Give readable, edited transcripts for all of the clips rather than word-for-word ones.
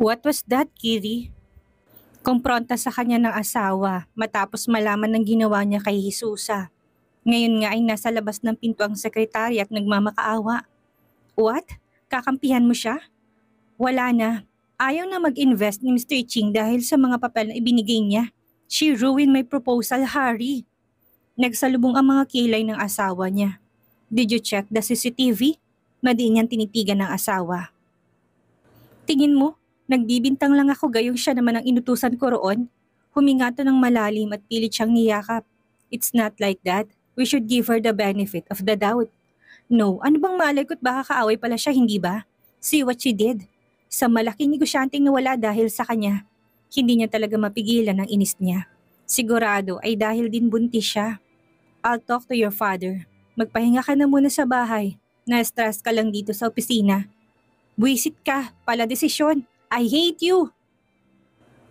What was that, Kiri? Kumpronta sa kanya ng asawa matapos malaman ng ginawa niya kay Jesusa. Ngayon nga ay nasa labas ng pinto ang sekretary at nagmamakaawa. What? Kakampihan mo siya? Wala na. Ayaw na mag-invest ni Mr. Ching dahil sa mga papel na ibinigay niya. She ruined my proposal, Harry. Nagsalubong ang mga kilay ng asawa niya. Did you check the CCTV? Madiin niyang tinitigan ng asawa. Tingin mo, nagbibintang lang ako gayong siya naman ang inutusan ko roon? Huminga to ng malalim at pilit siyang niyakap. It's not like that. We should give her the benefit of the doubt. No, ano bang malay ko't baka kaaway pala siya, hindi ba? See what she did. Sa malaking negosyanteng nawala dahil sa kanya. Hindi niya talaga mapigilan ang inis niya. Sigurado ay dahil din buntis siya. I'll talk to your father. Magpahinga ka na muna sa bahay. Na-stress ka lang dito sa opisina. Buwisit ka, pala desisyon. I hate you!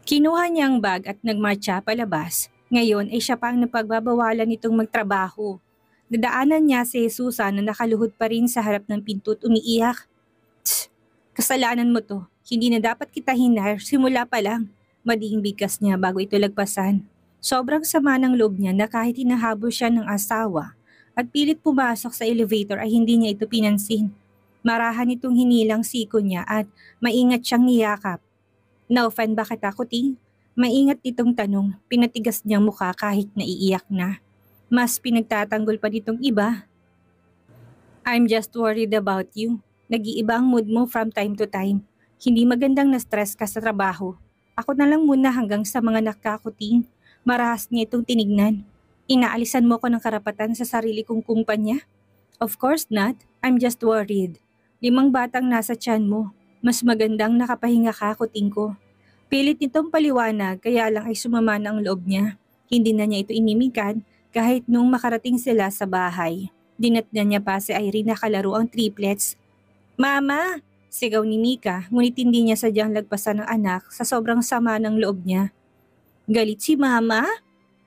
Kinuha niya ang bag at nagmarcha palabas. Ngayon ay siya pa ang napagbabawalan nitong magtrabaho. Dadaanan niya si Jesusa na nakaluhod pa rin sa harap ng pinto at umiiyak. Tsk, kasalanan mo to. Hindi na dapat kita hinar simula pa lang. Madiing bigkas niya bago ito lagpasan. Sobrang sama ng loob niya na kahit hinahabol siya ng asawa at pilit pumasok sa elevator ay hindi niya ito pinansin. Marahan itong hinilang siko niya at maingat siyang niyakap. Na-offend ba kita, Kuting? Maingat itong tanong, pinatigas niyang mukha kahit naiiyak na. Mas pinagtatanggol pa ditong iba. I'm just worried about you. Nag-iiba ang mood mo from time to time. Hindi magandang na-stress ka sa trabaho. Ako na lang muna hanggang sa mga nakakuting. Marahas niya itong tinignan. Inaalisan mo ko ng karapatan sa sarili kong kumpanya? Of course not. I'm just worried. 5 batang nasa tiyan mo. Mas magandang nakapahinga ka, Kuting ko. Pilit nitong paliwanag kaya lang ay sumama na ang loob niya. Hindi na niya ito inimikan kahit nung makarating sila sa bahay. Dinatnan niya pa si Irene na kalaro ang triplets. Mama! Sigaw ni Mika, ngunit hindi niya sadyang lagpasan ng anak sa sobrang sama ng loob niya. Galit si Mama?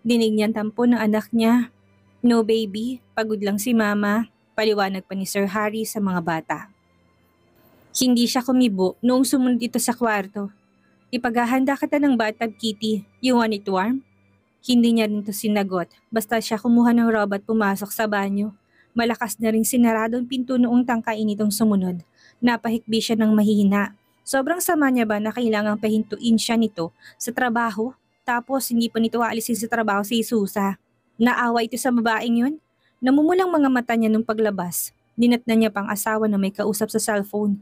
Dinig niyang tampo ng anak niya. No baby, pagod lang si Mama. Paliwanag pa ni Sir Harry sa mga bata. Hindi siya kumibo noong sumunod ito sa kwarto. Ipaghahanda kita ng bathtub, Kitty. You want it warm? Hindi niya rin ito sinagot. Basta siya kumuha ng robot pumasok sa banyo. Malakas na rin sinarado ang pinto noong tangkain itong sumunod. Napahikbi siya ng mahina. Sobrang sama niya ba na kailangang pahintuin siya nito sa trabaho? Tapos hindi pa nito aalisin sa trabaho si Jesusa. Naawa ito sa babaeng yun? Namumulang mga mata niya nung paglabas. Dinatnan niya pang asawa na may kausap sa cellphone.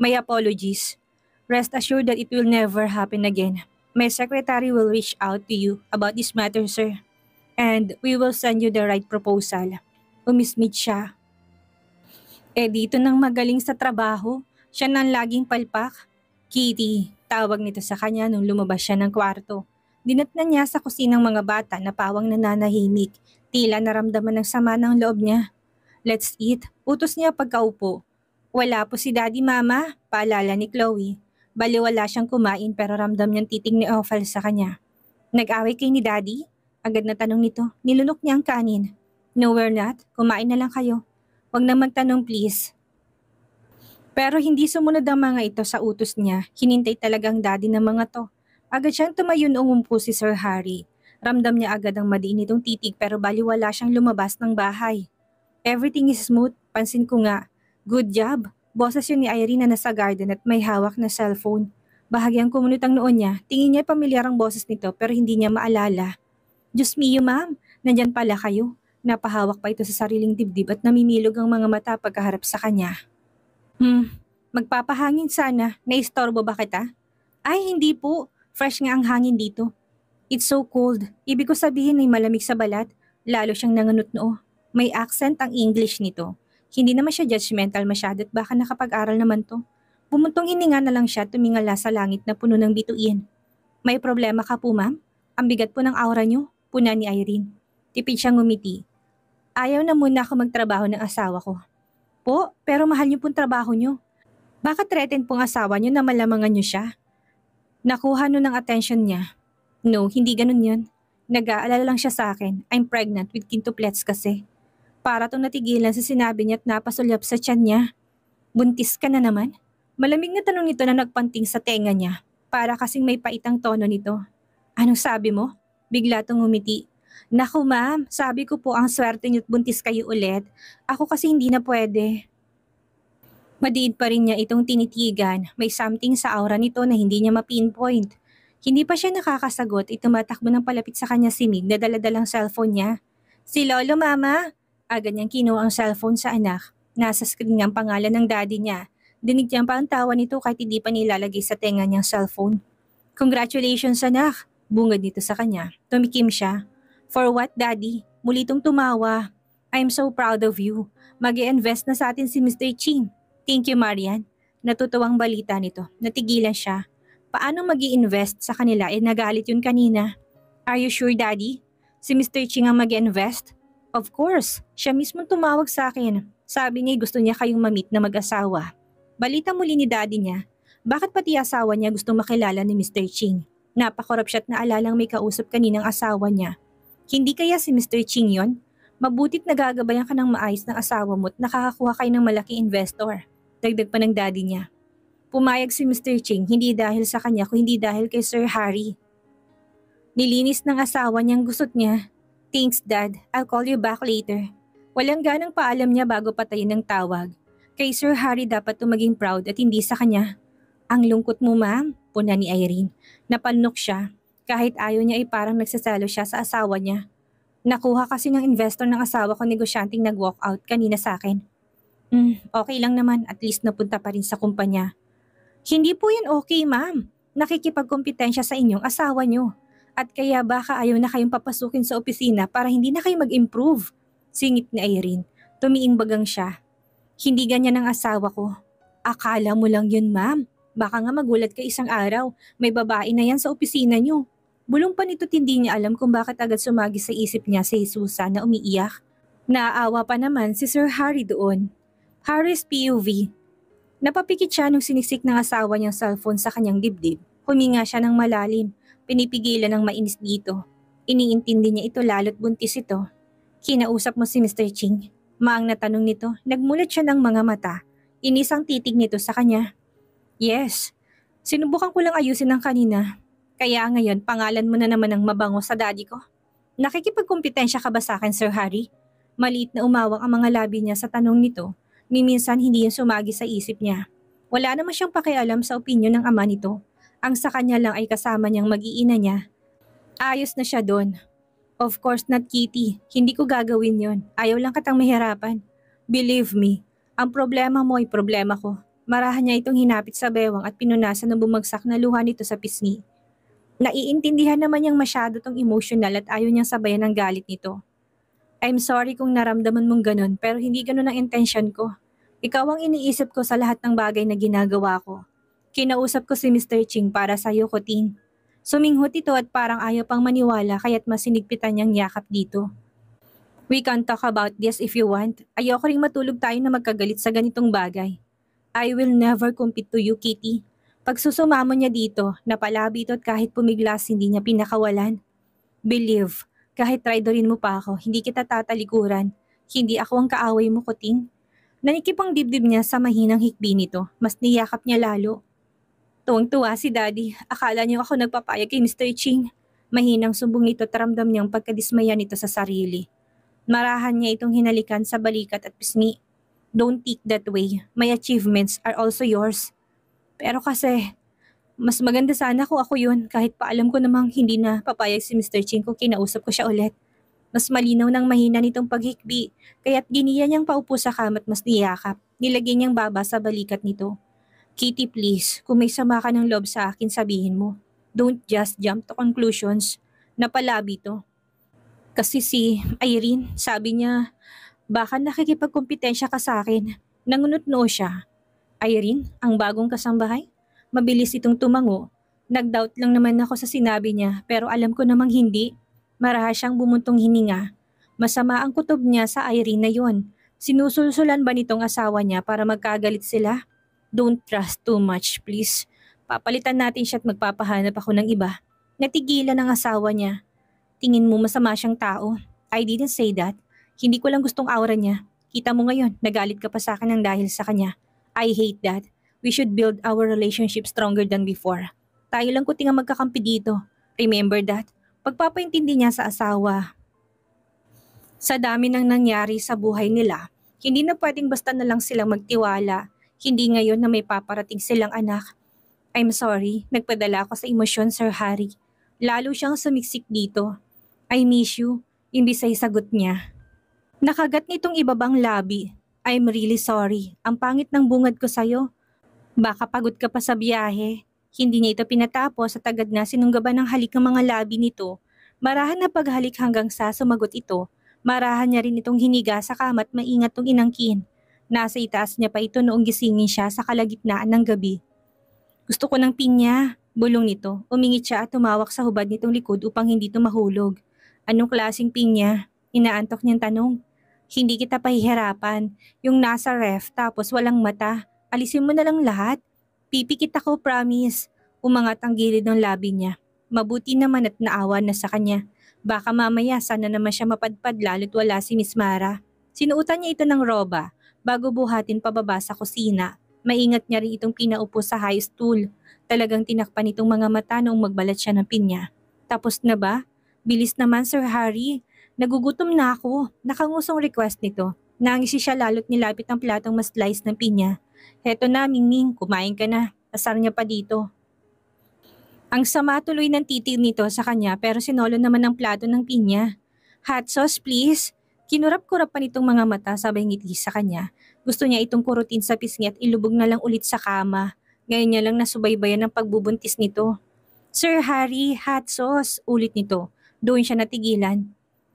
My apologies. Rest assured that it will never happen again. My secretary will reach out to you about this matter, sir. And we will send you the right proposal. Umismit siya. Dito nang magaling sa trabaho, siya nang laging palpak. Kitty, tawag nito sa kanya nung lumabas siya ng kwarto. Dinatnan niya sa kusinang mga bata na pawang nananahimik. Tila naramdaman ng sama ng loob niya. Let's eat. Utos niya pagkaupo. Wala po si Daddy Mama, paalala ni Chloe. Baliwala siyang kumain pero ramdam niyang titing ni Ophel sa kanya. Nag-away kayo ni Daddy? Agad na tanong nito. Nilunok niya ang kanin. No, we're not. Kumain na lang kayo. Huwag na magtanong please. Pero hindi sumunod ang mga ito sa utos niya. Hinintay talagang daddy ng mga to. Agad siyang tumayo noong umpo si Sir Harry. Ramdam niya agad ang madiin nitong titig pero baliwala siyang lumabas ng bahay. Everything is smooth. Pansin ko nga. Good job. Boses yun ni Irene na nasa garden at may hawak na cellphone. Bahagyang kumunot ang noon niya. Tingin niya pamilyar ang boses nito pero hindi niya maalala. Diyos mio ma'am, nandyan pala kayo. Napahawak pa ito sa sariling dibdib at namimilog ang mga mata pagkaharap sa kanya. Magpapahangin sana. Naistorbo ba kita? Ay hindi po. Fresh nga ang hangin dito. It's so cold. Ibig ko sabihin ay malamig sa balat. Lalo siyang nanganut noo. May accent ang English nito. Hindi naman siya judgmental masyado at baka nakapag-aral naman to. Bumuntong hininga na lang siya tumingala sa langit na puno ng bituin. May problema ka po ma'am? Ang bigat po ng aura niyo, puna ni Irene. Tipid siyang ngumiti. Ayaw na muna ako magtrabaho ng asawa ko. Po, pero mahal niyo pong trabaho niyo. Baka threaten pong asawa niyo na malamangan niyo siya? Nakuha nun ng attention niya. No, hindi ganun yun. Nag-aalala lang siya sa akin. I'm pregnant with quintuplets kasi. Para tong natigilan sa sinabi niya at napasulyap sa tiyan niya. Buntis ka na naman? Malamig na tanong nito na nagpanting sa tenga niya. Para kasing may paitang tono nito. Anong sabi mo? Bigla tong umiti. Naku ma'am, sabi ko po ang swerte niyo't buntis kayo ulit. Ako kasi hindi na pwede. Madiin pa rin niya itong tinitigan. May something sa aura nito na hindi niya mapinpoint. Hindi pa siya nakakasagot, tumatakbo ng palapit sa kanya si Mig na daladalang cellphone niya. Si Lolo Mama! Agad niyang kinuha ang cellphone sa anak. Nasa screen ang pangalan ng daddy niya. Dinig niya pa ang tawa nito kahit hindi pa nilalagay sa tenga niyang cellphone. Congratulations anak! Bungad nito sa kanya. Tumikim siya. For what daddy? Muli itong tumawa. I'm so proud of you. Mag-i-invest na sa atin si Mr. Ching. Thank you Marian. Natutuwang balita nito. Natigilan siya. Paano mag-i-invest sa kanila? Nagalit yun kanina. Are you sure daddy? Si Mr. Ching ang mag-i-invest? Of course. Siya mismo tumawag sa akin. Sabi niya gusto niya kayong ma-meet na mag-asawa. Balita muli ni daddy niya, bakit pati asawa niya gustong makilala ni Mr. Ching? Napakorap siya't naalalang may kausap kaninang asawa niya. Hindi kaya si Mr. Ching yon? Mabutit nagagabayan ka ng maayos ng asawa mo't nakakakuha kayo ng malaking investor. Dagdag pa ng daddy niya. Pumayag si Mr. Ching hindi dahil sa kanya kundi dahil kay Sir Harry. Nilinis ng asawa niyang gusot niya. Thanks dad, I'll call you back later. Walang ganang paalam niya bago patayin ng tawag. Kay Sir Harry dapat maging proud at hindi sa kanya. Ang lungkot mo ma'am, puna ni Irene. Napalnok siya. Kahit ayaw niya parang nagsasalo siya sa asawa niya. Nakuha kasi ng investor ng asawa ko negosyanteng nag-walk out kanina sa akin. Okay lang naman, at least napunta pa rin sa kumpanya. Hindi po yun okay ma'am. Nakikipagkompetensya sa inyong asawa niyo. At kaya baka ayaw na kayong papasukin sa opisina para hindi na kayo mag-improve. Singit ni Irene. Tumiing bagang siya. Hindi ganyan ang asawa ko. Akala mo lang yun ma'am. Baka nga magulat ka isang araw. May babae na yan sa opisina niyo. Bulong pa nito hindi niya alam kung bakit agad sumagi sa isip niya si Jesusa na umiiyak. Naaawa pa naman si Sir Harry doon. Harry's POV. Napapikit siya nung sinisik ng asawa niyang cellphone sa kanyang dibdib. Huminga siya ng malalim. Pinipigilan ng mainis dito. Iniintindi niya ito lalo't buntis ito. Kinausap mo si Mr. Ching. Maang na tanong nito, nagmulat siya ng mga mata. Inisang titig nito sa kanya. Yes. Sinubukan ko lang ayusin ng kanina. Kaya ngayon, pangalan mo na naman ang mabango sa daddy ko. Nakikipagkompetensya ka ba sa akin, Sir Harry? Maliit na umawak ang mga labi niya sa tanong nito. Ni minsan hindi yan sumagi sa isip niya. Wala naman siyang pakialam sa opinyon ng ama nito. Ang sa kanya lang ay kasama niyang mag-iina niya. Ayos na siya doon. Of course not Kitty, hindi ko gagawin yon. Ayaw lang katang mahirapan. Believe me, ang problema mo ay problema ko. Marahan niya itong hinapit sa bewang at pinunasan ng bumagsak na luha nito sa pisngi. Naiintindihan naman niyang masyado tong emotional at ayaw niyang sabayan ng galit nito. I'm sorry kung naramdaman mong ganun pero hindi ganun ang intensyon ko. Ikaw ang iniisip ko sa lahat ng bagay na ginagawa ko. Kinausap ko si Mr. Ching para sa'yo, Kuting. Suminghot ito at parang ayaw pang maniwala kaya't mas sinigpitan niyang yakap dito. We can talk about this if you want. Ayoko ring matulog tayo na magkagalit sa ganitong bagay. I will never compete to you, Kitty. Pag susumamo niya dito, napalabi ito at kahit pumiglas hindi niya pinakawalan. Believe, kahit traidorin mo pa ako, hindi kita tatalikuran. Hindi ako ang kaaway mo, Kuting. Nanikip ang dibdib niya sa mahinang hikbi nito, mas niyakap niya lalo. Tuwang-tuwa si Daddy. Akala niyo ako nagpapayag kay Mr. Ching. Mahinang sumbong nito at ramdam niyang pagkadismaya nito sa sarili. Marahan niya itong hinalikan sa balikat at pisngi. Don't think that way. My achievements are also yours. Pero kasi, mas maganda sana kung ako yun kahit paalam ko namang hindi na papayag si Mr. Ching kung kinausap ko siya ulit. Mas malinaw ng mahina nitong paghikbi, kaya't giniya niyang paupo sa kamat mas niyakap. Nilagay niyang baba sa balikat nito. Kitty please, kung may sama ka ng loob sa akin sabihin mo. Don't just jump to conclusions. Napalabi to. Kasi si Irene, sabi niya, baka nakikipagkompetensya ka sa akin. Nangunot-noo siya. Irene, ang bagong kasambahay? Mabilis itong tumango. Nag-doubt lang naman ako sa sinabi niya pero alam ko namang hindi. Marahas siyang bumuntong hininga. Masama ang kutob niya sa Irene na yon. Sinusulsulan ba nitong asawa niya para magkagalit sila? Don't trust too much, please. Papalitan natin siya at magpapahanap ako ng iba. Natigilan ang asawa niya. Tingin mo masama siyang tao? I didn't say that. Hindi ko lang gustong aura niya. Kita mo ngayon, nagalit ka pa sa akin ng dahil sa kanya. I hate that. We should build our relationship stronger than before. Tayo lang kuting ang magkakampi dito. Remember that? Pagpapaintindi niya sa asawa. Sa dami ng nangyari sa buhay nila, hindi na pwedeng basta na lang silang magtiwala. Hindi ngayon na may paparating silang anak. I'm sorry, nagpadala ako sa emosyon, Sir Harry. Lalo siyang sumiksik dito. I miss you, imbis ay sagot niya. Nakagat nitong ibabang labi. I'm really sorry. Ang pangit ng bungad ko sa'yo. Baka pagod ka pa sa biyahe. Hindi niya ito pinatapos at agad na sinunggaban ng halik ng mga labi nito. Marahan na paghalik hanggang sa sumagot ito. Marahan niya rin itong hiniga sa kama at maingat tong inangkin. Nasa itaas niya pa ito noong gisingin siya sa kalagitnaan ng gabi. Gusto ko ng pinya, bulong nito. Umingit siya at tumawak sa hubad nitong likod upang hindi ito mahulog. Anong klaseng pinya? Inaantok niyang tanong. Hindi kita pahihirapan. Yung nasa ref tapos walang mata. Alisin mo na lang lahat. Pipikit ako, promise. Umangat ang gilid ng labi niya. Mabuti naman at naawa na sa kanya. Baka mamaya sana naman siya mapadpad lalo't wala si Miss Mara. Sinuutan niya ito ng roba bago buhatin pababa sa kusina. Maingat niya rin itong pinaupo sa high stool. Talagang tinakpan itong mga mata noong magbalat siya ng pinya. Tapos na ba? Bilis naman, Sir Harry. Nagugutom na ako. Nakangusong request nito. Nangisi siya lalo't nilapit ang platong mas slice ng pinya. Heto na, Mingming, kumain ka na. Asar niya pa dito. Ang sama tuloy ng titig nito sa kanya pero sinolo naman ang plato ng pinya. Hot sauce please. Kinurap-kurap pa nitong mga mata sabay ngiti sa kanya. Gusto niya itong kurutin sa pisngi at ilubog na lang ulit sa kama. Ngayon niya lang nasubaybayan ng pagbubuntis nito. Sir Harry, hot sauce, ulit nito. Doon siya natigilan.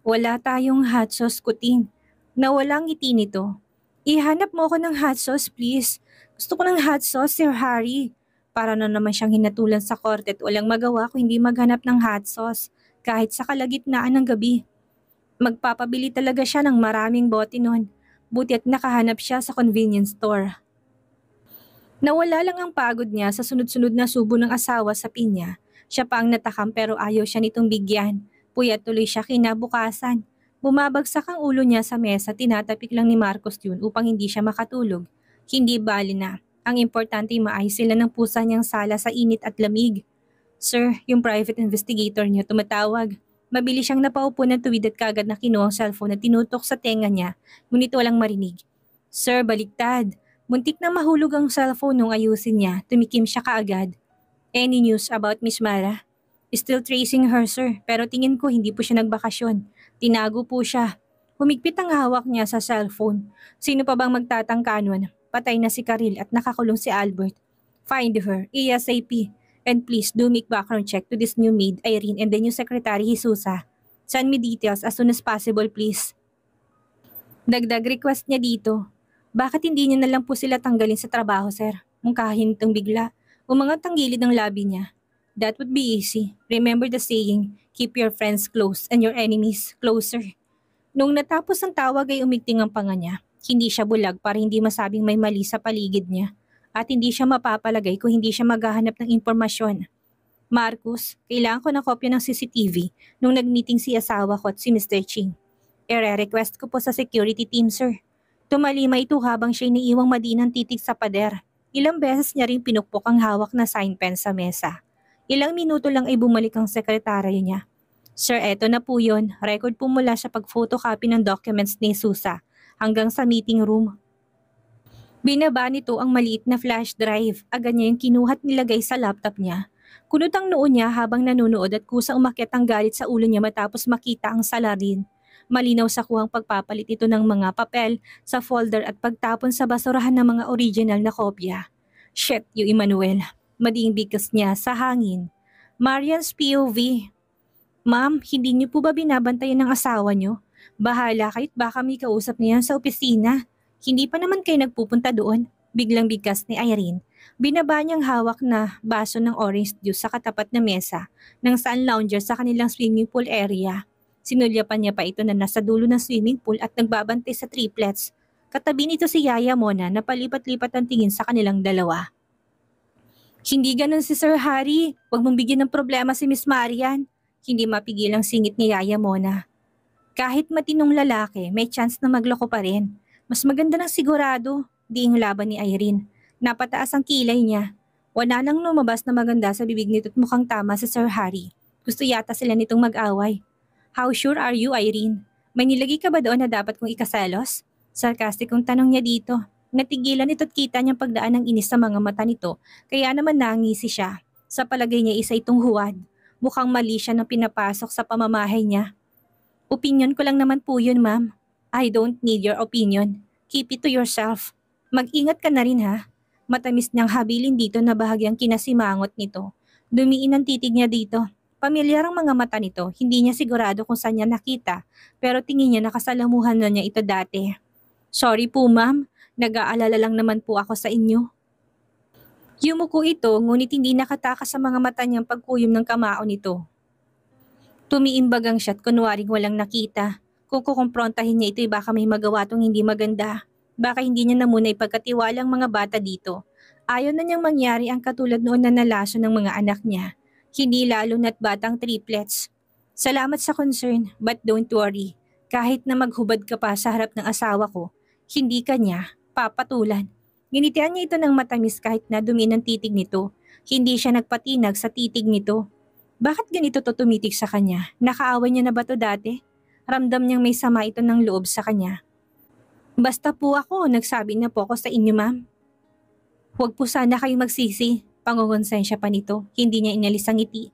Wala tayong hot sauce, kuting. Nawala ang ngiti nito. Ihanap mo ako ng hot sauce please. Gusto ko ng hot sauce, Sir Harry. Para na naman siyang hinatulan sa korte at walang magawa kung hindi maghanap ng hot sauce kahit sa kalagitnaan ng gabi. Magpapabili talaga siya ng maraming bote noon. Buti at nakahanap siya sa convenience store. Nawala lang ang pagod niya sa sunod-sunod na subo ng asawa sa pinya. Siya pa ang natakam pero ayaw siya nitong bigyan. Puyat tuloy siya kinabukasan. Bumabagsak ang ulo niya sa mesa, tinatapik lang ni Marcos yun upang hindi siya makatulog. Hindi bali na. Ang importante maayos sila ng pusa niyang sala sa init at lamig. Sir, yung private investigator niyo tumatawag. Mabilis siyang napaupo ng tuwid at kagad na kinuha ang cellphone at tinutok sa tenga niya, ngunit walang marinig. Sir, baliktad. Muntik na mahulog ang cellphone nung ayusin niya, tumikim siya kaagad. Any news about Miss Mara? Still tracing her, sir, pero tingin ko hindi po siya nagbakasyon. Tinago po siya. Humigpit ang hawak niya sa cellphone. Sino pa bang magtatangka nun? Patay na si Karil at nakakulong si Albert. Find her, ASAP. And please do make background check to this new maid, Irene, and the new secretary, Jesusa. Send me details as soon as possible, please. Dagdag request niya dito. Bakit hindi niya na lang po sila tanggalin sa trabaho, sir? Mungkahin itong bigla. Umangat ang gilid ng labi niya. That would be easy. Remember the saying, keep your friends close and your enemies closer. Nung natapos ang tawag ay umigting ang panga niya. Hindi siya bulag para hindi masabing may mali sa paligid niya. At hindi siya mapapalagay kung hindi siya maghahanap ng impormasyon. Marcus, kailangan ko ng kopya ng CCTV nung nag-meeting si asawa ko at si Mr. Ching. Ere-request ko po sa security team, sir. Tumalima ito habang siya'y naiwang madinang titig sa pader. Ilang beses niya rin pinukpok ang hawak na sign pen sa mesa. Ilang minuto lang ay bumalik ang sekretaryo niya. Sir, eto na po yun. Record po mula sa pag-photocopy ng documents ni Susa hanggang sa meeting room. Binaba nito ang maliit na flash drive. Agad niya yung kinuhat nilagay sa laptop niya. Kunot ang noo niya habang nanunood at kusang umakyat ang galit sa ulo niya matapos makita ang salarin. Malinaw sa kuhang pagpapalit ito ng mga papel sa folder at pagtapon sa basurahan ng mga original na kopya. Shit, yung Emmanuel. Mading bigkas niya sa hangin. Marian's POV. Ma'am, hindi niyo po ba binabantayan ng asawa niyo? Bahala kahit baka may kausap niya sa opisina. Hindi pa naman kayo nagpupunta doon. Biglang bigkas ni Irene. Binaba niyang hawak na baso ng orange juice sa katapat na mesa nang saan lounger sa kanilang swimming pool area. Sinulyapan niya pa ito na nasa dulo ng swimming pool at nagbabantay sa triplets. Katabi nito si Yaya Mona na palipat-lipat ang tingin sa kanilang dalawa. Hindi ganun si Sir Harry. Huwag mong bigyan ng problema si Miss Marian. Hindi mapigil ang singit ni Yaya Mona. Kahit matinong lalaki, may chance na magloko pa rin. Mas maganda ng sigurado, di yung laban ni Irene. Napataas ang kilay niya. Wala nang lumabas na maganda sa bibig nito at mukhang tama si Sir Harry. Gusto yata sila nitong mag-away. How sure are you, Irene? May nilagay ka ba doon na dapat kong ikaselos? Sarkastikong tanong niya dito. Natigilan ito't kita niyang pagdaan ng inis sa mga mata nito, kaya naman nangisi siya. Sa palagay niya isa itong huwad. Mukhang mali siya nang pinapasok sa pamamahay niya. Opinyon ko lang naman po yun, ma'am. I don't need your opinion. Keep it to yourself. Mag-ingat ka na rin ha. Matamis niyang habilin dito na bahagyang kinasimangot nito. Dumiin ang titig niya dito. Pamilyar ang mga mata nito, hindi niya sigurado kung saan niya nakita, pero tingin niya nakasalamuhan na niya ito dati. Sorry po ma'am, nag-aalala lang naman po ako sa inyo. Yumuko ito ngunit hindi nakatakas sa mga mata niyang pagkuyom ng kamao nito. Tumiimbagang siya't kunwaring walang nakita. Kung kukumprontahin niya ito'y baka may magawa tong hindi maganda. Baka hindi niya na muna ipagkatiwalang mga bata dito. Ayaw na niyang mangyari ang katulad noon na nalaso ng mga anak niya. Hindi lalo na't batang triplets. Salamat sa concern, but don't worry. Kahit na maghubad ka pa sa harap ng asawa ko, hindi ka niya papatulan. Ginitian niya ito ng matamis kahit na dumi ng titig nito. Hindi siya nagpatinag sa titig nito. Bakit ganito to tumitig sa kanya? Nakaaway niya na ba to dati? Ramdam niyang may sama ito ng loob sa kanya. Basta po ako, nagsabi na po ako sa inyo ma'am. Huwag po sana kayong magsisi. Pangungonsensya pa nito, hindi niya inalis ang ngiti.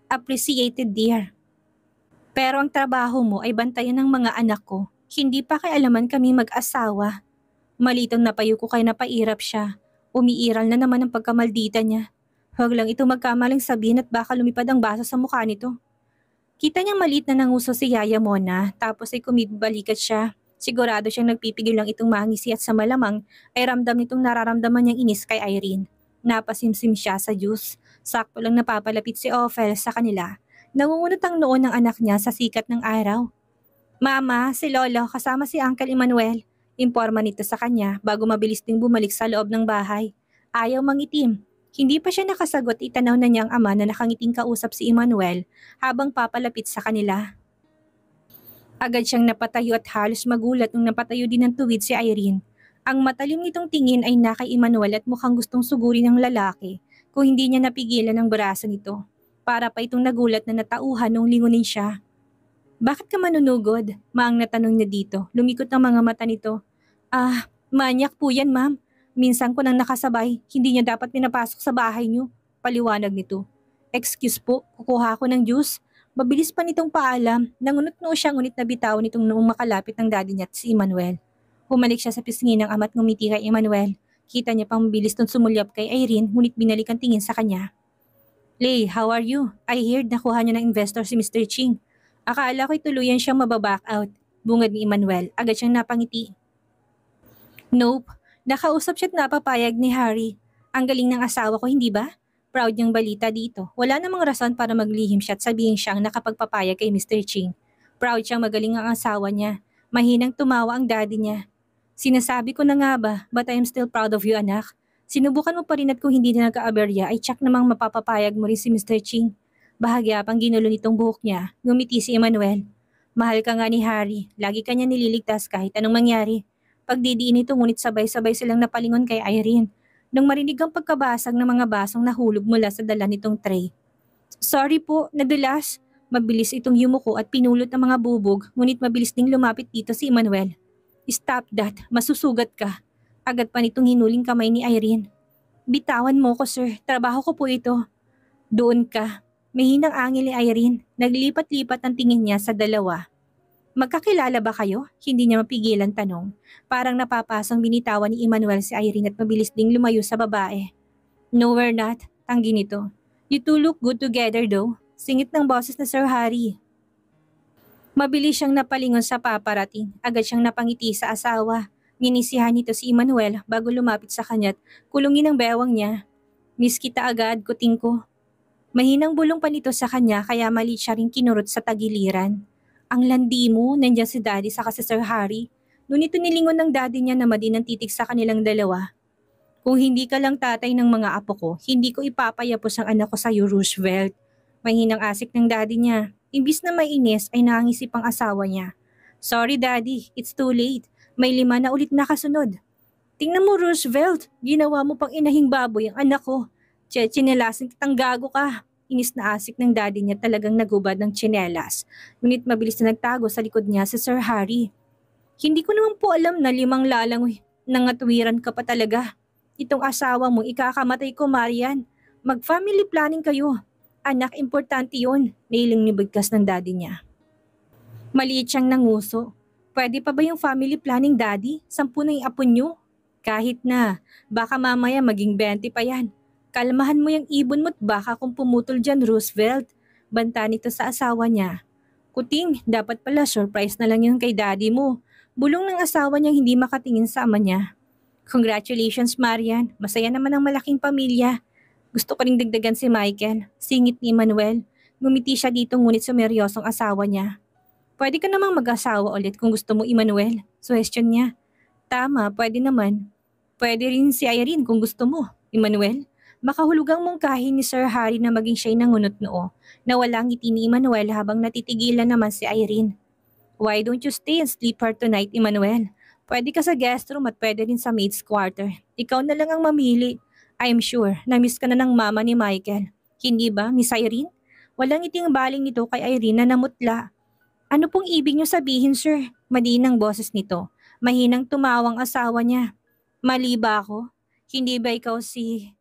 Appreciated dear. Pero ang trabaho mo ay bantayan ng mga anak ko. Hindi pa kaialaman kami mag-asawa. Malitong napayo ko kaya napairap siya. Umiiral na naman ang pagkamaldita niya. Huwag lang ito magkamaling sabihin at baka lumipad ang baso sa mukha nito. Kita niyang malit na nanguso si Yaya Mona tapos ay kumibalikat siya. Sigurado siyang nagpipigil lang itong mangisi at sa malamang ay ramdam nitong nararamdaman niyang inis kay Irene. Napasimsim siya sa juice. Sakto lang napapalapit si Ophel sa kanila. Nangungunot ang noo ng anak niya sa sikat ng araw. Mama, si Lolo kasama si Uncle Emmanuel. Imporma nito sa kanya bago mabilis ding bumalik sa loob ng bahay. Ayaw mangitim. Hindi pa siya nakasagot, itanaw na niya ang ama na nakangiting kausap si Emmanuel habang papalapit sa kanila. Agad siyang napatayo at halos magulat nung napatayo din ng tuwid si Irene. Ang matalim nitong tingin ay na kay Emmanuel at mukhang gustong sugurin ng lalaki kung hindi niya napigilan ang braso nito. Para pa itong nagulat na natauhan nung lingunin siya. Bakit ka manunugod? Maang natanong niya dito. Lumikot ang mga mata nito. Manyak po yan ma'am. Minsan ko nang nakasabay, hindi niya dapat pinapasok sa bahay niyo. Paliwanag nito. Excuse po, kukuha ako ng juice. Mabilis pa nitong paalam, nangunot-noo siya ngunit nabitawan nitong noong makalapit ng daddy niya at si Emmanuel. Humalik siya sa pisngi ng ama at ngumiti kay Emmanuel. Kita niya pang mabilis nung sumulyap kay Irene ngunit binalik ang tingin sa kanya. Lay, how are you? I heard nakuha niya ng investor si Mr. Ching. Akala ko'y tuluyan siyang mababack out. Bungad ni Emmanuel, agad siyang napangiti. Nope, nakausap siya at napapayag ni Harry. Ang galing ng asawa ko, hindi ba? Proud niyang balita dito. Wala namang rason para maglihim siya at sabihin siyang nakapagpapayag kay Mr. Ching. Proud siyang magaling ang asawa niya. Mahinang tumawa ang daddy niya. Sinasabi ko na nga ba, but I'm still proud of you anak. Sinubukan mo pa rin at kung hindi na nagka-aberya ay tsak namang mapapapayag mo rin si Mr. Ching. Bahagya pang ginulo nitong buhok niya, ngumiti si Emmanuel. Mahal ka nga ni Harry, lagi ka niya nililigtas kahit anong mangyari. Pagdidiin ito ngunit sabay-sabay silang napalingon kay Irene. Nang marinig ang pagkabasag ng mga basong nahulog mula sa dala nitong tray. Sorry po, nadulas. Mabilis itong yumuko at pinulot ang mga bubog, ngunit mabilis ding lumapit dito si Emmanuel. Stop that, masusugat ka. Agad pa nitong hinuling kamay ni Irene. Bitawan mo ko sir, trabaho ko po ito. Doon ka. May hinang angil ni Irene, naglipat-lipat ang tingin niya sa dalawa. Magkakilala ba kayo? Hindi niya mapigilan tanong. Parang napapasang binitawan ni Emmanuel si Irene at mabilis ding lumayo sa babae. No, we're not. Tanggi nito. You two look good together though. Singit ng boses na Sir Harry. Mabilis siyang napalingon sa paparating. Agad siyang napangiti sa asawa. Ninisihan nito si Emmanuel bago lumapit sa kanya't kulungin ang bewang niya. Miss kita agad, kuting ko. Mahinang bulong pa nito sa kanya kaya mali siya rin kinurot sa tagiliran. Ang landi mo, nandiyan si daddy saka si Sir Harry. Noon ito nilingon ng daddy niya na madinang titig sa kanilang dalawa. Kung hindi ka lang tatay ng mga apo ko, hindi ko ipapayapos ang anak ko sa iyo, Roosevelt. Mahinang asik ng daddy niya. Imbis na mainis ay nangisip ang asawa niya. Sorry daddy, it's too late. May 5 na ulit nakasunod. Tingnan mo Roosevelt, ginawa mo pang inahing baboy ang anak ko. Tsinelasin kitang gago ka. Inis na asik ng daddy niya talagang nagubad ng tsinelas. Ngunit mabilis na nagtago sa likod niya si Sir Harry. Hindi ko naman po alam na 5 lalangoy. Nangatwiran ka pa talaga. Itong asawa mo, ikakamatay ko, Marian. Mag-family planning kayo. Anak, importante yun. Nailing ni bigkas ng daddy niya. Maliit siyang nanguso. Pwede pa ba yung family planning, daddy? 10 na yung apo niyo? Kahit na, baka mamaya maging 20 pa yan. Kalmahan mo yung ibon mo't baka kung pumutol dyan, Roosevelt. Banta nito sa asawa niya. Kuting, dapat pala surprise na lang yun kay daddy mo. Bulong ng asawa niyang hindi makatingin sa ama niya. Congratulations, Marian. Masaya naman ang malaking pamilya. Gusto ko ring dagdagan si Michael. Singit ni Manuel. Ngumiti siya dito ngunit sumeryosong asawa niya. Pwede ka namang mag-asawa ulit kung gusto mo, Emmanuel. Suwestyon niya. Tama, pwede naman. Pwede rin si Irene kung gusto mo, Emmanuel. Makahulugang mungkahi ni Sir Harry na maging siya'y nangunot noo, na walang ngiti ni Emmanuel habang natitigilan naman si Irene. Why don't you stay and sleep hard tonight, Emmanuel? Pwede ka sa guest room at pwede rin sa maid's quarter. Ikaw na lang ang mamili. I'm sure, na-miss ka na ng mama ni Michael. Hindi ba, Miss Irene? Walang ngiting baling nito kay Irene na namutla. Ano pong ibig niyo sabihin, sir? Madinang boses nito. Mahinang tumawang asawa niya. Mali ba ako? Hindi ba ikaw si...